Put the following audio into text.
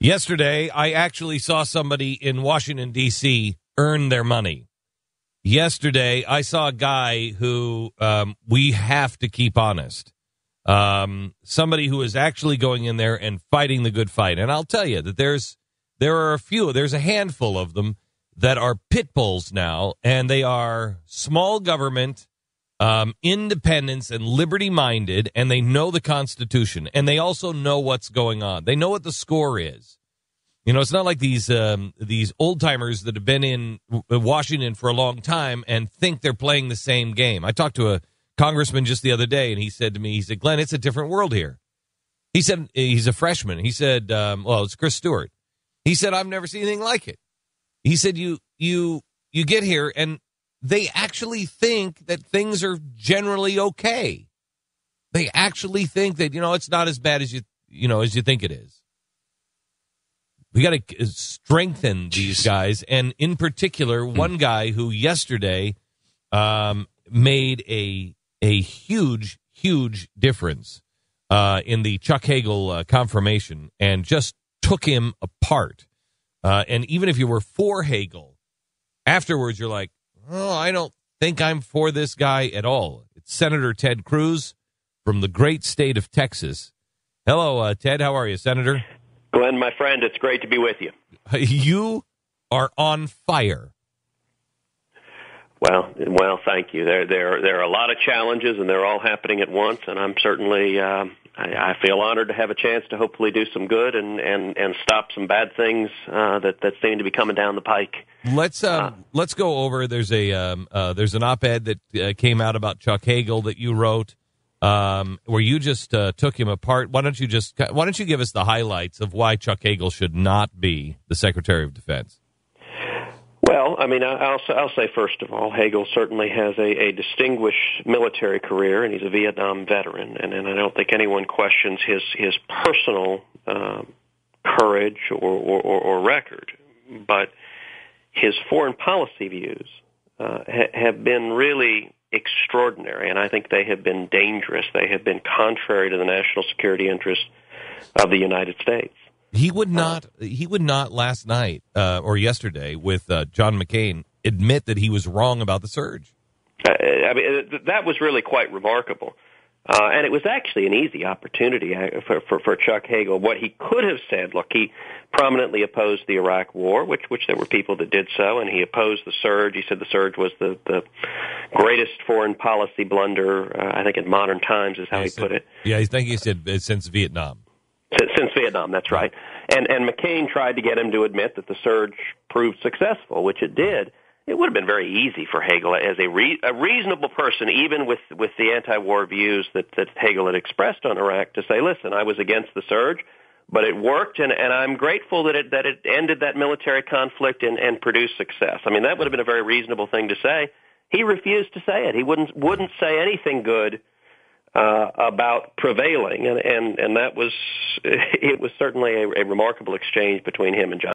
Yesterday, I actually saw somebody in Washington, D.C. earn their money. Yesterday, I saw a guy who we have to keep honest. Somebody who is actually going in there and fighting the good fight. And I'll tell you that there's a handful of them that are pit bulls now, and they are small government, independence and liberty-minded, and they know the Constitution, and they also know what's going on. They know what the score is. You know, it's not like these old-timers that have been in Washington for a long time and think they're playing the same game. I talked to a congressman just the other day, and he said to me, Glenn, it's a different world here. He said, he's a freshman. He said, it's Chris Stewart. He said, I've never seen anything like it. He said, you get here, and they actually think that things are generally okay. They actually think that, it's not as bad as you think it is. We got to strengthen these guys, and in particular, one guy who yesterday made a huge, huge difference in the Chuck Hagel confirmation and just took him apart. And even if you were for Hagel, afterwards you're like, oh, I don't think I'm for this guy at all. It's Senator Ted Cruz from the great state of Texas. Hello, Ted. How are you, Senator? Glenn, my friend, it's great to be with you. You are on fire. Well, thank you. There are a lot of challenges, and they're all happening at once. And I'm certainly, I feel honored to have a chance to hopefully do some good and stop some bad things that seem to be coming down the pike. Let's go over. There's an op-ed that came out about Chuck Hagel that you wrote, where you just took him apart. Why don't you give us the highlights of why Chuck Hagel should not be the Secretary of Defense? Well, I mean, I'll say first of all, Hagel certainly has a distinguished military career, and he's a Vietnam veteran, and I don't think anyone questions his personal courage or record, but his foreign policy views have been really extraordinary, and I think they have been dangerous. They have been contrary to the national security interests of the United States. He would not last night or yesterday with John McCain admit that he was wrong about the surge. I mean, that was really quite remarkable. And it was actually an easy opportunity for Chuck Hagel. What he could have said, look, he prominently opposed the Iraq War, which there were people that did so, and he opposed the surge. He said the surge was the greatest foreign policy blunder, I think in modern times is how he put it. Yeah, I think he said since Vietnam. Since Vietnam, that's right. And McCain tried to get him to admit that the surge proved successful, which it did. It would have been very easy for Hagel, as a reasonable person, even with the anti-war views that Hagel had expressed on Iraq, to say, listen, I was against the surge, but it worked, and I'm grateful that it ended that military conflict and produced success. I mean, that would have been a very reasonable thing to say. He refused to say it. He wouldn't say anything good about prevailing, and that was certainly a remarkable exchange between him and John.